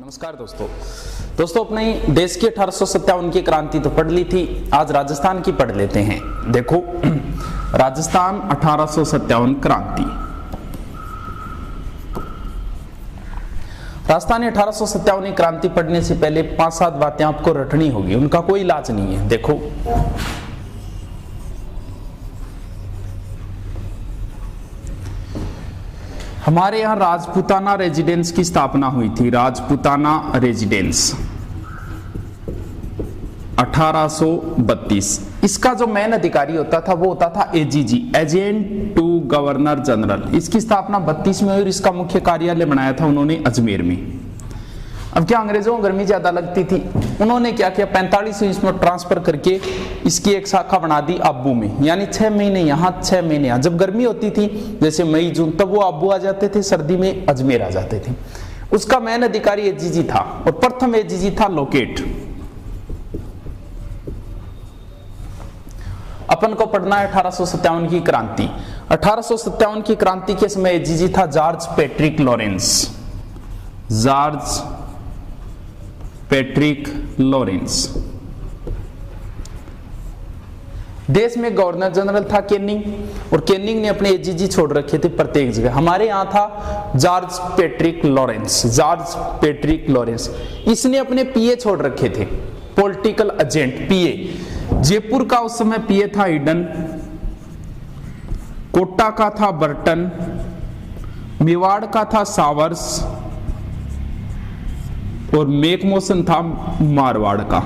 नमस्कार दोस्तों अपने देश की 1857 की क्रांति तो पढ़ ली थी, आज राजस्थान की पढ़ लेते हैं। देखो राजस्थान 1857 क्रांति। राजस्थान 1857 क्रांति पढ़ने से पहले 5-7 बातें आपको रटनी होगी, उनका कोई इलाज नहीं है। देखो हमारे यहाँ राजपूताना रेजिडेंस की स्थापना हुई थी। राजपूताना रेजिडेंस 1832। इसका जो मेन अधिकारी होता था वो होता था AGG, agent to governor general. इसकी स्थापना 32 में हुई और इसका मुख्य कार्यालय बनाया था उन्होंने अजमेर में। अब क्या अंग्रेजों को गर्मी ज्यादा लगती थी, उन्होंने क्या किया 45 इसमें ट्रांसफर करके इसकी एक शाखा बना दी आबू में, यानी 6 महीने यहाँ 6 महीने यहाँ। जब गर्मी होती थी जैसे मई जून तब वो आबू आ जाते थे, सर्दी में अजमेर आ जाते थे। उसका मेन अधिकारी एजीजी था और प्रथम एजीजी था लोकेट। अपन को पढ़ना है 1857 की क्रांति। 1857 की क्रांति के समय एजीजी था George Patrick Lawrence. George Patrick Lawrence. देश में गवर्नर जनरल था कैनिंग, और कैनिंग ने अपने एजीजी छोड़ रखे थे प्रत्येक जगह। हमारे यहां था George Patrick Lawrence. George Patrick Lawrence इसने अपने पीए छोड़ रखे थे, पॉलिटिकल एजेंट पीए। जयपुर का उस समय पीए था ईडन, कोटा का था बर्टन, मेवाड़ का था सावर्स और मेकमोसन था मारवाड़ का।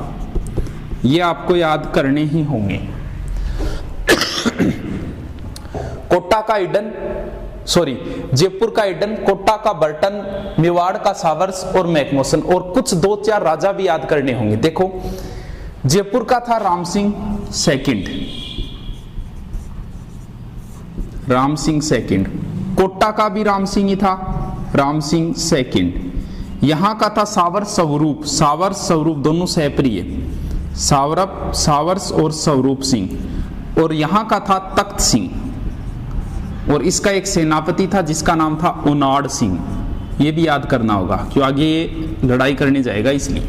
ये आपको याद करने ही होंगे। कोटा का ईडन, जयपुर का ईडन, कोटा का बर्टन, मेवाड़ का सावर्स और मेकमोसन, और कुछ 2-4 राजा भी याद करने होंगे। देखो जयपुर का था राम सिंह सेकंड, राम सिंह सेकंड। कोटा का भी राम सिंह ही था, राम सिंह सेकंड। यहां का था सावर्स स्वरूप, सावर्स स्वरूप दोनों सहप्रिय, सावर्स और स्वरूप सिंह। और यहां का था तख्त सिंह, और इसका एक सेनापति था जिसका नाम था उनाड़ सिंह। ये भी याद करना होगा क्यों आगे ये लड़ाई करने जाएगा, इसलिए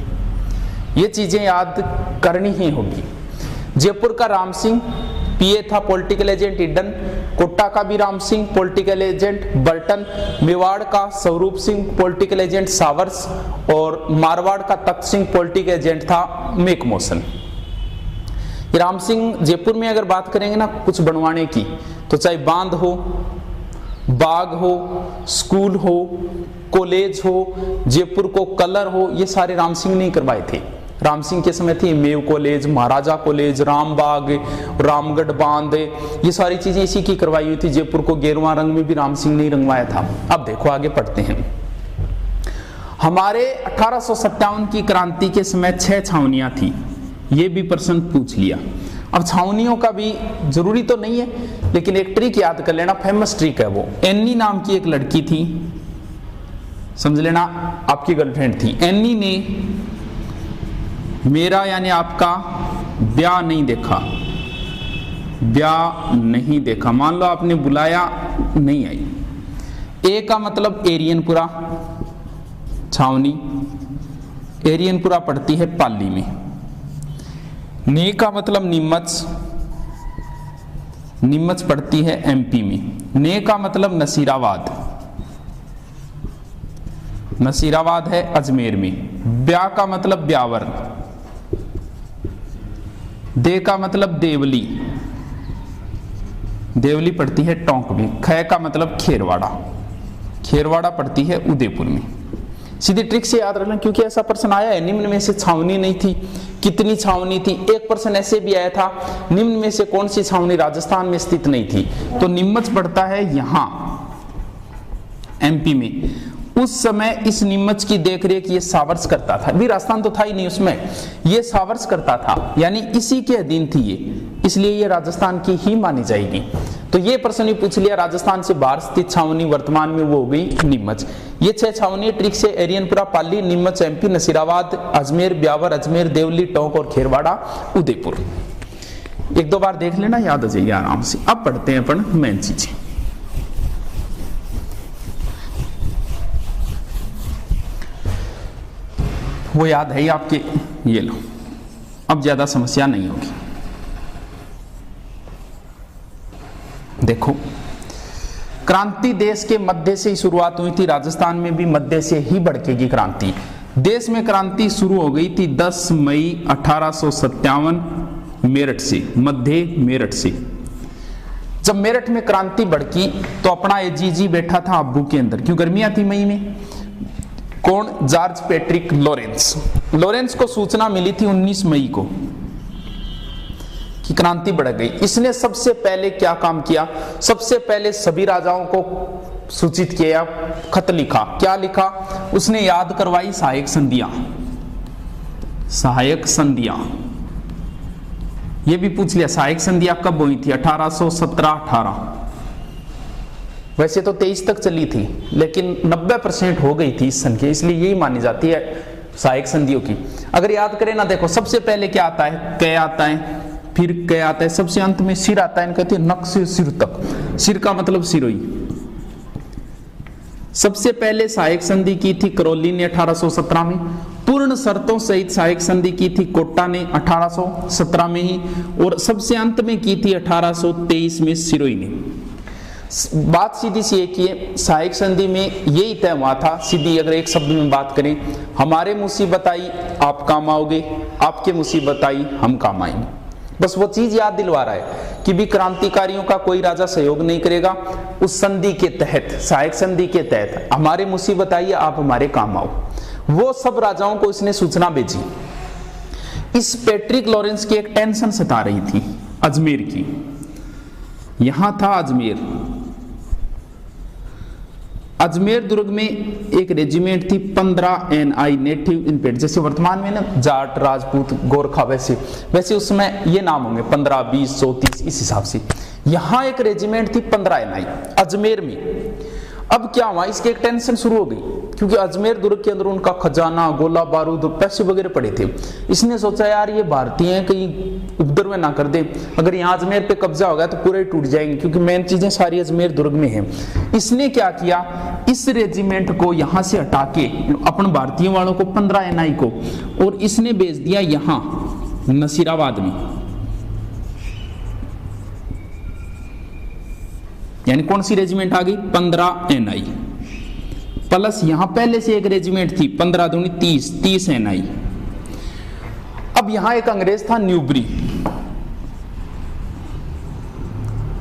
ये चीजें याद करनी ही होगी। जयपुर का राम सिंह पीए था, पॉलिटिकल एजेंट ईडन। कोटा का भी Ram Singh, political agent Burton. Mewar का Swaroop Singh, political agent showers, और मारवाड़ का तख्त सिंह, पॉलिटिकल एजेंट था मेकमोसन। राम सिंह जयपुर में अगर बात करेंगे ना कुछ बनवाने की, तो चाहे बांध हो, बाग हो, स्कूल हो, कॉलेज हो, जयपुर को कलर हो, ये सारे राम सिंह ने करवाए थे। राम सिंह के समय थी मेव कॉलेज, महाराजा कॉलेज, रामबाग, रामगढ़ बांध, ये सारी चीजें इसी की करवाई हुई थी। जयपुर को गेरुआ रंग में भी राम सिंह ने रंगवाया था। अब देखो आगे पढ़ते हैं। हमारे 1857 की क्रांति के समय 6 छावनियां थी, ये भी प्रश्न पूछ लिया। अब छावनियों का भी जरूरी तो नहीं है, लेकिन एक ट्रिक याद कर लेना, फेमस ट्रिक है वो। एन्नी नाम की एक लड़की थी, समझ लेना आपकी गर्लफ्रेंड थी। एन्नी ने मेरा यानी आपका ब्याह नहीं देखा, ब्याह नहीं देखा। मान लो आपने बुलाया नहीं आई। ए का मतलब एरियनपुरा छावनी, एरियनपुरा पड़ती है पाली में। ने का मतलब नीमच, नीमच पड़ती है एमपी में। ने का मतलब नसीराबाद, नसीराबाद है अजमेर में। ब्या का मतलब ब्यावर। दे का मतलब देवली, देवली पड़ती है टोंक में। ख का मतलब खेरवाड़ा, खेरवाड़ा पड़ती है उदयपुर में। सीधी ट्रिक से याद रखना, क्योंकि ऐसा प्रश्न आया है निम्न में से छावनी नहीं थी, कितनी छावनी थी। एक प्रश्न ऐसे भी आया था निम्न में से कौन सी छावनी राजस्थान में स्थित नहीं थी, तो नीमच पड़ता है यहां एमपी में। उस समय इस नीमच की देखरेख ये सावर्स करता था, अभी राजस्थान तो था ही नहीं उसमें, ये सावर्स करता था, यानी इसी के अधीन थी ये, इसलिए ये राजस्थान की ही मानी जाएगी। तो ये प्रश्न ही पूछ लिया, राजस्थान से बाहर स्थित छावनी वर्तमान में वो हो गई नीमच। ये 6 छावनी ट्रिक से एरियनपुरा, पाली, नीमच एमपी, नसीराबाद, अजमेर, ब्यावर, अजमेर, देवली, टोंक और खेरवाड़ा उदयपुर। 1-2 बार देख लेना, याद आ जाएगी आराम से। अब पढ़ते हैं अपन मेन चीजें। वो याद है ही आपके, ये लो, अब ज्यादा समस्या नहीं होगी। देखो, क्रांति देश के मध्य से ही शुरुआत हुई थी, राजस्थान में भी मध्य से ही भड़केगी क्रांति। देश में क्रांति शुरू हो गई थी 10 मई 1857 मेरठ से, मध्य मेरठ से। जब मेरठ में क्रांति भड़की तो अपना एजीजी बैठा था अब्बू के अंदर, क्यों गर्मियां थी मई में। कौन? George Patrick Lawrence. लॉरेंस को सूचना मिली थी 19 मई को कि क्रांति बढ़ गई। इसने सबसे पहले क्या काम किया? सबसे पहले सभी राजाओं को सूचित किया, खत लिखा। क्या लिखा? उसने याद करवाई सहायक संधियां। सहायक संधियां ये भी पूछ लिया, सहायक संधियां कब हुई थी? 1817-18। वैसे तो 23 तक चली थी, लेकिन 90% हो गई थी इस संख्या, इसलिए यही मानी जाती है सहायक संधियों की। अगर याद करें ना, देखो सबसे पहले क्या आता है? कै आता है, फिर कै आता है, सबसे अंत में सिर आता है। कहते हैं नक से सिर तक, सिर का मतलब सिरोई। सबसे पहले सहायक संधि की थी करौली ने 1817 में, पूर्ण शर्तों सहित सहायक संधि की थी कोटा ने 1817 में ही, और सबसे अंत में की थी 1823 में सिरोई ने। बात सीधी सी एक ही है, सहायक संधि में यही तय हुआ था, सीधी अगर एक शब्द में बात करें, हमारे मुसीबत आई आप काम आओगे, आपके मुसीबत आई हम काम आएंगे। बस वो चीज याद दिलवा रहा है कि भी क्रांतिकारियों का कोई राजा सहयोग नहीं करेगा। उस संधि के तहत, सहायक संधि के तहत, हमारे मुसीबत आई आप हमारे काम आओ। वो सब राजाओं को इसने सूचना भेजी। इस पैट्रिक लॉरेंस की एक टेंशन सता रही थी अजमेर की। यहां था अजमेर, अजमेर दुर्ग में एक रेजिमेंट थी 15 NI नेटिव इन्फेंट्री। जैसे वर्तमान में ना जाट, राजपूत, गोरखा, वैसे उस समय ये नाम होंगे 15, 20, 100, 30 इस हिसाब से। यहां एक रेजिमेंट थी 15 NI अजमेर में। अब क्या हुआ, इसकी एक टेंशन शुरू हो गई, क्योंकि अजमेर दुर्ग के अंदर उनका खजाना, गोला बारूद, पैसे वगैरह पड़े थे। इसने सोचा यार ये भारतीय हैं, कहीं उपद्रव ना कर दे, अगर यहाँ अजमेर पे कब्जा हो गया तो पूरे टूट जाएंगे, क्योंकि मेन चीजें सारी अजमेर दुर्ग में हैं। इसने क्या किया, इस रेजिमेंट को यहाँ से हटा के, अपन भारतीय वालों को 15 NI को, और इसने भेज दिया यहाँ नसीराबाद में। यानी कौन सी रेजिमेंट आ गई? 15 NI प्लस यहां पहले से एक रेजिमेंट थी 15 दूनी 30 NI। अब यहां एक अंग्रेज था न्यूबरी।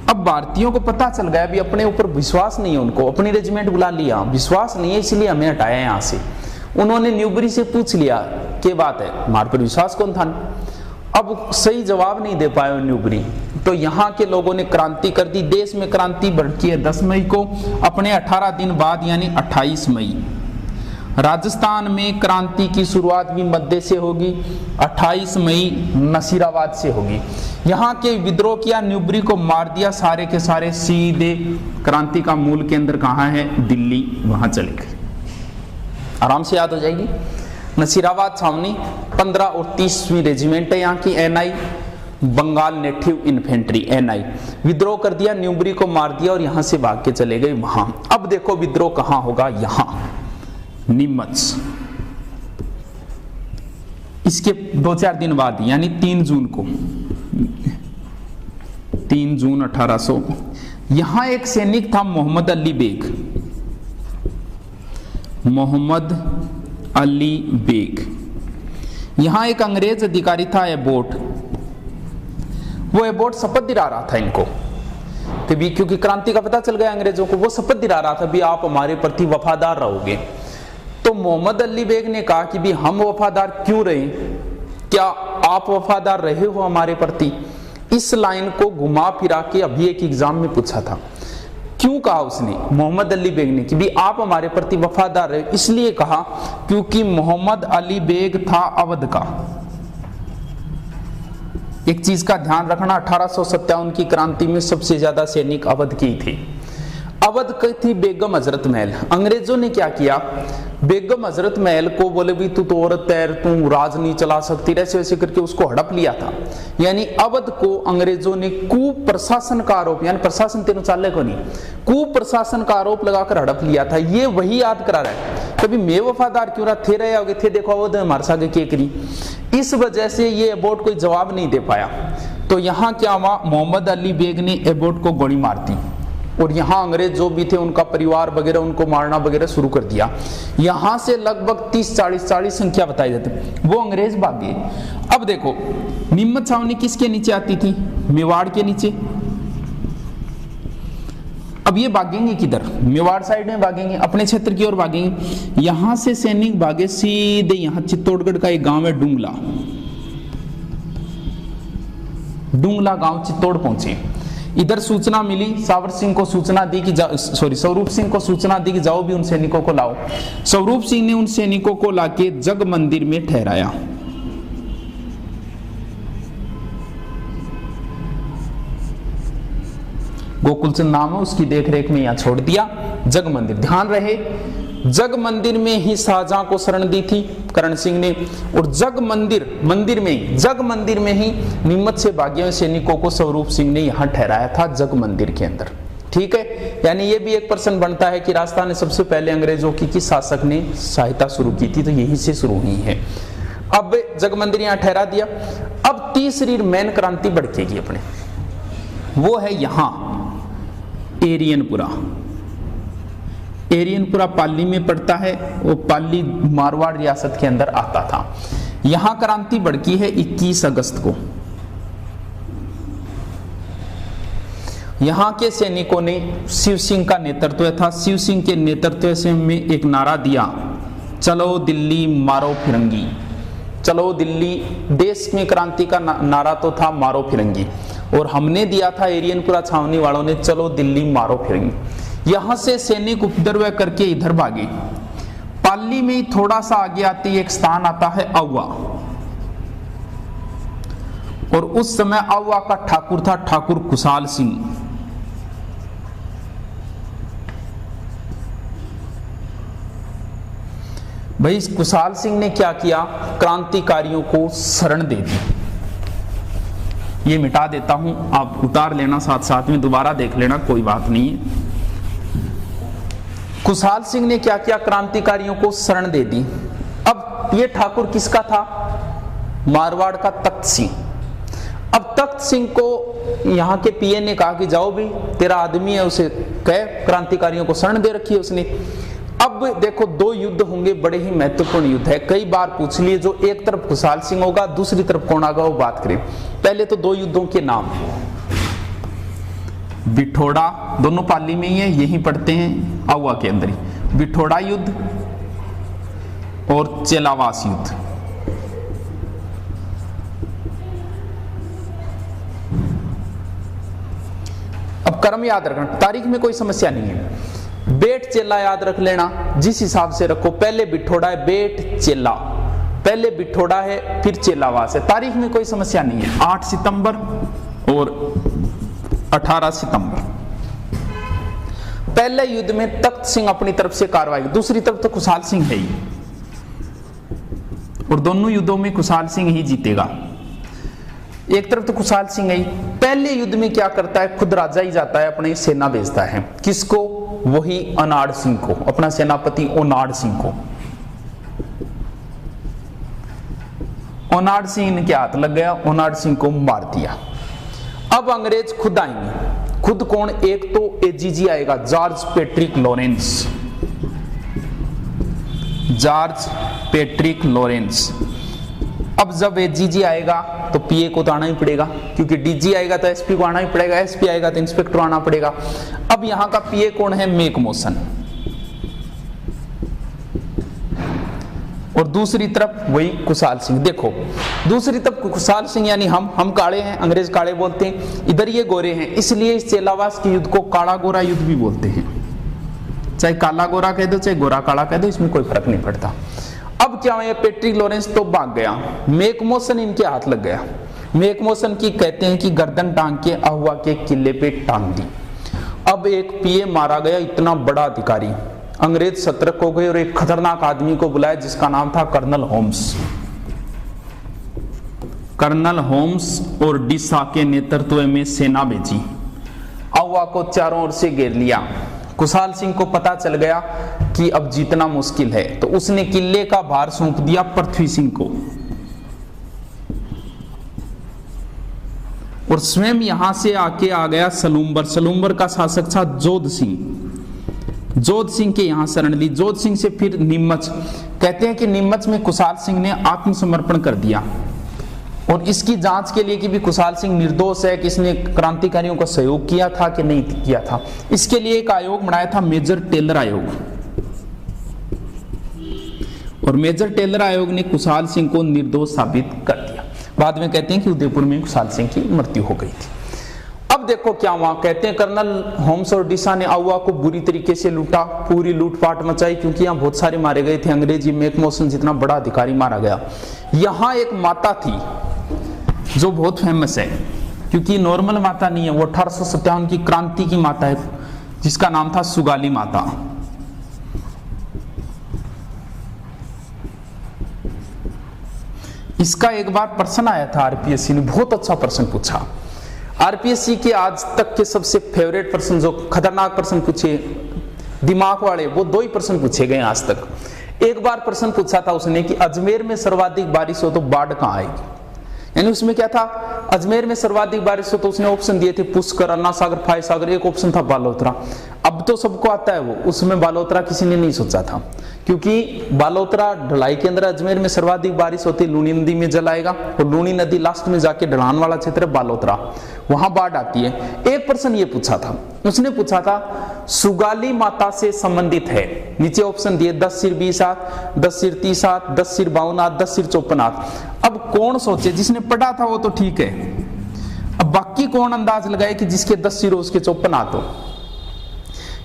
अब भारतीयों को पता चल गया भी अपने ऊपर विश्वास नहीं है, उनको अपनी रेजिमेंट बुला लिया, विश्वास नहीं है इसलिए हमें हटाया यहां से। उन्होंने न्यूबरी से पूछ लिया क्या बात है, हमारे पर विश्वास कौन था। अब सही जवाब नहीं दे पाए न्यूबरी, तो यहाँ के लोगों ने क्रांति कर दी। देश में क्रांति भड़की है 10 मई को, अपने 18 दिन बाद यानी 28 मई। राजस्थान में क्रांति की शुरुआत भी मध्य से होगी, 28 मई नसीराबाद से होगी। यहाँ के विद्रोह किया, न्यूबरी को मार दिया, सारे के सारे सीधे क्रांति का मूल केंद्र कहाँ है? दिल्ली, वहां चले गए। आराम से याद हो जाएगी। नसीराबाद छावनी 15 और 30वीं रेजिमेंट है यहाँ की NI, Bengal native infantry NI। विद्रोह कर दिया, न्यूबरी को मार दिया और यहां से भाग के चले गए वहां। अब देखो विद्रोह कहां होगा? यहां नीमच। इसके 2-4 दिन बाद यानी 3 जून को, 3 जून 1800, यहां एक सैनिक था मोहम्मद अली बेग। मोहम्मद अली बेग। यहां एक अंग्रेज अधिकारी था एबोट। वो एबोट शपथ दिला रहा था इनको कि भी, क्योंकि क्रांति का पता चल गया अंग्रेजों को, वो शपथ दिला रहा था भी आप हमारे प्रति वफादार रहोगे। तो मोहम्मद अली बेग ने कहा कि भी हम वफादार क्यों रहे, क्या आप वफादार रहे हो हमारे प्रति? इस लाइन को घुमा फिरा के अभी एक एग्जाम में पूछा था। क्यों कहा उसने, मोहम्मद अली बेग ने, कि भी आप हमारे प्रति वफादार रहे? इसलिए कहा क्योंकि मोहम्मद अली बेग था अवध का। एक चीज का ध्यान रखना, 1857 की क्रांति में सबसे ज्यादा सैनिक अवध की थे। अवध की थी बेगम हजरत महल। अंग्रेजों ने क्या किया, बेगम हजरत महल को बोले भी तू तो औरत है, तू राज नहीं चला सकती, ऐसे वैसे करके उसको हड़प लिया था। यानी अवध को अंग्रेजों ने कुप्रशासन का आरोप, यानी प्रशासन तेनो चाले को नहीं, कुप्रशासन का आरोप लगाकर हड़प लिया था। ये वही याद करा रहा है कभी मैं वफादार क्यों रहा थे रहे होगे थे देखो वो हमारे सागे के करी। इस वजह से ये एबॉट कोई जवाब नहीं दे पाया। तो यहाँ क्या हुआ, मोहम्मद अली बेग ने एबॉट को गोली मार दी और यहाँ अंग्रेज जो भी थे उनका परिवार वगैरह उनको मारना वगैरह शुरू कर दिया। यहाँ से लगभग 30-40 संख्या बताई जाती, वो अंग्रेज भाग गए। अब देखो नीमच छावनी किसके नीचे आती थी, मेवाड़ के नीचे। अब ये भागेंगे किधर, मेवाड़ साइड में भागेंगे, अपने क्षेत्र की ओर भागेंगे। यहां से सैनिक भागे सीधे यहाँ चित्तौड़गढ़ का एक गांव है डुंगला, डुंगला गांव चित्तौड़ पहुंचे। इधर सूचना मिली, सावर सिंह को सूचना दी कि स्वरूप सिंह को सूचना दी कि जाओ भी उन सैनिकों को लाओ। स्वरूप सिंह ने उन सैनिकों को लाके जग मंदिर में ठहराया। गोकुलचंद नाम है उसकी देखरेख में यहां छोड़ दिया। जग मंदिर, ध्यान रहे जग मंदिर में ही शाहजहां को शरण दी थी करण सिंह ने, और जग मंदिर में ही नीमच से भागे हुए सैनिकों को स्वरूप सिंह ने यहां ठहराया था जग मंदिर के अंदर। ठीक है, यानी ये भी एक प्रश्न बनता है कि राजस्थान में सबसे पहले अंग्रेजों की शासक ने सहायता शुरू की थी, तो यहीं से शुरू हुई है। अब जग मंदिर यहां ठहरा दिया। अब तीसरी मेन क्रांति भड़केगी अपने, वो है यहां एरियनपुरा पाली में पड़ता है, वो पाली मारवाड़ रियासत के अंदर आता था। यहां क्रांति भड़की है 21 अगस्त को। यहां के सैनिकों ने शिव सिंह का नेतृत्व था, शिव सिंह के नेतृत्व से में एक नारा दिया, चलो दिल्ली मारो फिरंगी। चलो दिल्ली, देश में क्रांति का नारा तो था मारो फिरंगी, और हमने दिया था एरियनपुरा छावनी वालों ने चलो दिल्ली मारो फिरंगी। यहां से सैनिक उपद्रव करके इधर भागे। पाली में थोड़ा सा आगे आती एक स्थान आता है अव्वा, और उस समय अव्वा का ठाकुर था ठाकुर खुशाल सिंह। भाई खुशाल सिंह ने क्या किया, क्रांतिकारियों को शरण दे दी। ये मिटा देता हूं, आप उतार लेना साथ साथ में, दोबारा देख लेना, कोई बात नहीं है। खुशाल सिंह ने क्या किया, क्रांतिकारियों को शरण दे दी। अब ये ठाकुर किसका था, मारवाड़ का तख्त सिंह। अब तख्त सिंह को यहाँ के पीए ने कहा कि जाओ भी, तेरा आदमी है, उसे कह, क्रांतिकारियों को शरण दे रखी है उसने। अब देखो दो युद्ध होंगे, बड़े ही महत्वपूर्ण युद्ध है, कई बार पूछ लिए, जो एक तरफ खुशाल सिंह होगा दूसरी तरफ कौन आगा वो बात करें। पहले तो दो युद्धों के नाम, बिठोड़ा, दोनों पाली में ही है, यहीं पढ़ते हैं अव्वा के अंदर ही, बिठोड़ा युद्ध और चेलावास युद्ध। अब क्रम याद रखना, तारीख में कोई समस्या नहीं है। बेट चेला याद रख लेना, जिस हिसाब से रखो, पहले बिठोड़ा है, बेट चेला, पहले बिठोड़ा है फिर चेलावास है, तारीख में कोई समस्या नहीं है। 8 सितंबर और 18 सितंबर। पहले युद्ध में तख्त सिंह अपनी तरफ से कार्रवाई, दूसरी तरफ तो खुशाल सिंह है ही, और दोनों युद्धों में खुशाल सिंह ही जीतेगा। एक तरफ तो खुशाल सिंह है ही। पहले युद्ध में क्या करता है, खुद राजा ही जाता है, अपनी सेना भेजता है, किसको, वही ओनाड सिंह को, अपना सेनापति ओनाड सिंह को। ओनाड सिंह के हाथ लग गया, ओनाड सिंह को मार दिया। अब अंग्रेज खुद आएंगे, खुद कौन, एक तो एजीजी आएगा, George Patrick Lawrence, George Patrick Lawrence. अब जब एजीजी आएगा तो पीए को तो आना ही पड़ेगा, क्योंकि डीजी आएगा तो एसपी को आना ही पड़ेगा, एसपी आएगा तो इंस्पेक्टर आना पड़ेगा। अब यहां का पीए कौन है, मेकमोशन, और दूसरी तरफ वही खुशाल सिंह। देखो दूसरी तरफ खुशाल सिंह यानी हम काले हैं, अंग्रेज काले बोलते हैं, इधर ये गोरे हैं, इसलिए इस चेलावास के युद्ध को काला गोरा युद्ध भी बोलते हैं। चाहे काला गोरा कह दो चाहे गोरा काला कह दो, इसमें कोई फर्क नहीं पड़ता। अब क्या हुआ, पैट्रिक लॉरेंस तो भाग गया, मेकमोशन इनके हाथ लग गया। मेकमोशन की कहते हैं कि गर्दन टांग के अहुआ के किले पे टांग दी। अब एक पीए मारा गया, इतना बड़ा अधिकारी। अंग्रेज सतर्क हो गए और एक खतरनाक आदमी को बुलाया जिसका नाम था कर्नल होम्स। कर्नल होम्स और डिसा के नेतृत्व में सेना भेजी, अहुआ को चारों ओर से घेर लिया। खुशाल सिंह को पता चल गया कि अब जीतना मुश्किल है, तो उसने किले का भार सौंप दिया पृथ्वी सिंह को और स्वयं यहां से आके आ गया सलूम्बर। सलूम्बर का शासक था जोध सिंह। जोध सिंह के यहां शरण ली। जोध सिंह से फिर नीमच। कहते हैं कि नीमच में कुशाल सिंह ने आत्मसमर्पण कर दिया और इसकी जांच के लिए कि भी कुशाल सिंह निर्दोष है, कि इसने क्रांतिकारियों का सहयोग किया था कि नहीं किया था, इसके लिए एक आयोग बनाया था, मेजर टेलर आयोग। और मेजर टेलर आयोग ने कुशाल सिंह को निर्दोष साबित कर दिया। बाद में कहते हैं कि उदयपुर में कुशाल सिंह की मृत्यु हो गई थी। अब देखो क्या हुआ। कहते हैं कर्नल होम्स और डिसा ने आउवा को बुरी तरीके से लूटा, पूरी लूटपाट मचाई, क्योंकि यहाँ बहुत सारे मारे गए थे। अंग्रेजी मैकमोसन जितना बड़ा अधिकारी मारा गया। यहाँ एक माता थी जो बहुत फेमस है, क्योंकि नॉर्मल माता नहीं है, वो 1857 की क्रांति की माता है, जिसका नाम था सुगाली माता। इसका एक बार प्रश्न आया था आरपीएससी ने, बहुत अच्छा प्रश्न पूछा। आरपीएससी के आज तक के सबसे फेवरेट प्रश्न, जो खतरनाक प्रश्न पूछे दिमाग वाले, वो 2 ही प्रश्न पूछे गए आज तक। एक बार प्रश्न पूछा था उसने कि अजमेर में सर्वाधिक बारिश हो तो बाढ़ कहां आएगी। यानी उसमें क्या था, अजमेर में सर्वाधिक बारिश हो तो उसने ऑप्शन दिए थे पुष्कर, अन्ना सागर, फाय सागर, एक ऑप्शन था बालोतरा। अब तो सबको आता है वो, उसमें बालोतरा किसी ने नहीं सोचा था, क्योंकि बालोतरा ढलाई के अंदर अजमेर में सर्वाधिक बारिश होती, लूनी नदी में जल आएगा और लूनी नदी लास्ट में जाके ढलान वाला क्षेत्र है बालोतरा, वहां बाढ़ आती है। एक प्रश्न ये पूछा था, उसने पूछा था सुगाली माता से संबंधित है, नीचे ऑप्शन दिए 10 सिर 20 हाथ, 10 सिर 30 हाथ, 10 सिर 52 हाथ, 10 सिर 54 हाथ। अब कौन सोचे, जिसने पढ़ा था वो तो ठीक है, अब बाकी कौन अंदाज लगाए कि जिसके 10 सिर हो उसके 54 हाथ हो।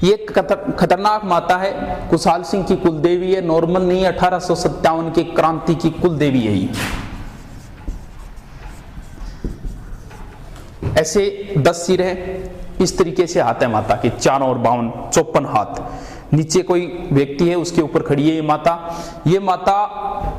ये खतरनाक माता है, कुशाल सिंह की कुलदेवी है, नॉर्मल नहीं है, 1857 की क्रांति की कुलदेवी है। ऐसे 10 सिर है, इस तरीके से हाथ है माता के, 4 और 52, 54 हाथ। नीचे कोई व्यक्ति है, उसके ऊपर खड़ी है ये माता। ये माता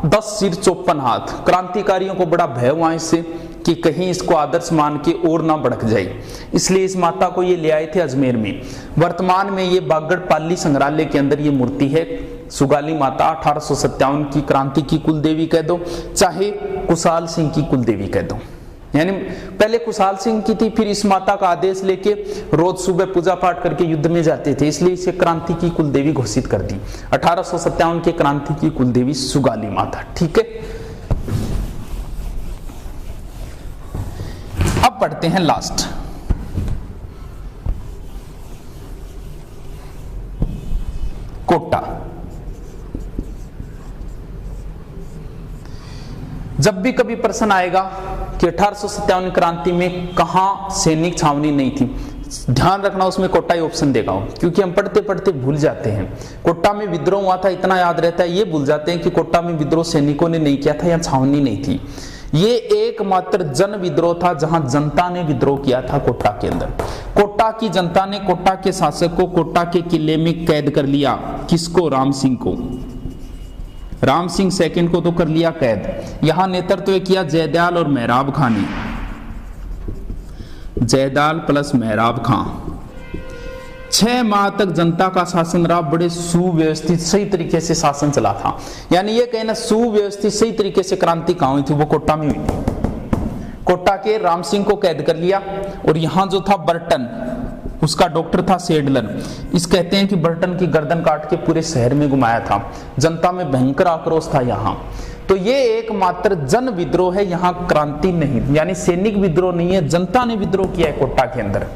10 सिर 54 हाथ। क्रांतिकारियों को बड़ा भय हुआ इससे कि कहीं इसको आदर्श मान के और ना भड़क जाए, इसलिए इस माता को ये ले आए थे अजमेर में। वर्तमान में ये बागड़पाली संग्रहालय के अंदर ये मूर्ति है, सुगाली माता। 1857 की क्रांति की कुलदेवी कह दो, चाहे कुशाल सिंह की कुलदेवी कह दो। यानी पहले कुशाल सिंह की थी, फिर इस माता का आदेश लेके रोज सुबह पूजा पाठ करके युद्ध में जाते थे, इसलिए इसे क्रांति की कुलदेवी घोषित कर दी। 1857 के क्रांति की कुलदेवी सुगाली माता। ठीक है, अब पढ़ते हैं लास्ट, कोटा। जब भी कभी प्रश्न आएगा कि 1857 क्रांति में कहां सैनिक छावनी नहीं थी, ध्यान रखना उसमें कोटा ही ऑप्शन देगा, क्योंकि हम पढ़ते पढ़ते भूल जाते हैं। कोटा में विद्रोह हुआ था इतना याद रहता है, ये भूल जाते हैं कि कोटा में विद्रोह सैनिकों ने नहीं किया था या छावनी नहीं थी। ये एकमात्र जन विद्रोह था जहां जनता ने विद्रोह किया था कोटा के अंदर। कोटा की जनता ने कोटा के शासक को कोटा के किले में कैद कर लिया। किसको? राम सिंह को। राम सिंह सेकंड को तो कर लिया कैद। यहां नेतृत्व किया जयदयाल और मेहराब खां ने। जयदयाल प्लस मेहराब खां। 6 माह तक जनता का शासन रहा, बड़े सुव्यवस्थित सही तरीके से शासन चला था। यानी ये कहना सुव्यवस्थित सही तरीके से क्रांति कहां हुई थी, वो कोटा में हुई थी। कोटा के राम सिंह को कैद कर लिया और यहां जो था बर्टन, उसका डॉक्टर था सेडलर। इस कहते हैं कि बर्टन की गर्दन काट के पूरे शहर में घुमाया था। जनता में भयंकर आक्रोश था यहाँ। तो ये एकमात्र जन विद्रोह है, यहाँ क्रांति नहीं, यानी सैनिक विद्रोह नहीं है, जनता ने विद्रोह किया है कोटा के अंदर।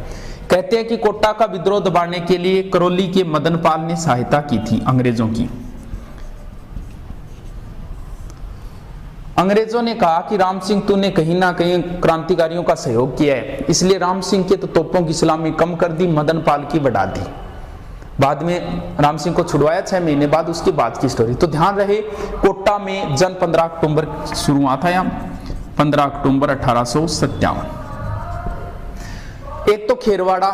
कहते हैं कि कोटा का विद्रोह दबाने के लिए करौली के मदनपाल ने सहायता की थी अंग्रेजों की। अंग्रेजों ने कहा कि राम सिंह तूने कहीं ना कहीं क्रांतिकारियों का सहयोग किया है, इसलिए राम सिंह के तो तोपों की सलामी कम कर दी, मदनपाल की बढ़ा दी। बाद में राम सिंह को छुड़वाया 6 महीने बाद, उसके बाद की स्टोरी। तो ध्यान रहे, कोटा में जन 15 अक्टूबर शुरू हुआ था, यहाँ 15 अक्टूबर 1857। एक तो खेरवाड़ा,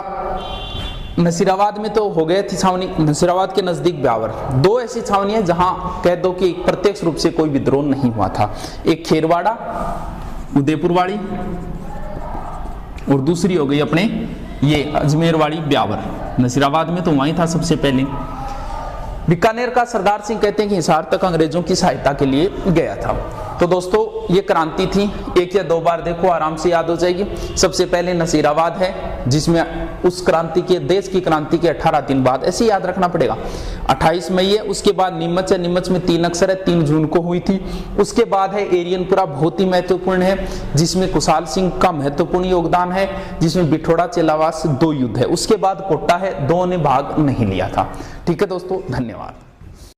नसीराबाद में तो हो गए थी छावनी, नसीराबाद के नजदीक ब्यावर। 2 ऐसी छावनी है जहां कह दो कि प्रत्यक्ष रूप से कोई विद्रोह नहीं हुआ था। एक खेरवाड़ा उदयपुर वाली और दूसरी हो गई अपने ये अजमेर वाली ब्यावर। नसीराबाद में तो वहीं था सबसे पहले। बीकानेर का सरदार सिंह कहते हैं कि हिसार तक अंग्रेजों की सहायता के लिए गया था। तो दोस्तों ये क्रांति थी, एक या दो बार देखो आराम से याद हो जाएगी। सबसे पहले नसीराबाद है, जिसमें उस क्रांति के, देश की क्रांति के 18 दिन बाद, ऐसे याद रखना पड़ेगा, 28 मई है। उसके बाद नीमच है, नीमच में 3 अक्षर है, 3 जून को हुई थी। उसके बाद है एरियनपुरा, बहुत ही महत्वपूर्ण है, जिसमें कुशाल सिंह का महत्वपूर्ण योगदान है, जिसमें बिठोड़ा चेलावास 2 युद्ध है। उसके बाद कोटा है, 2 ने भाग नहीं लिया था। ठीक है दोस्तों, धन्यवाद।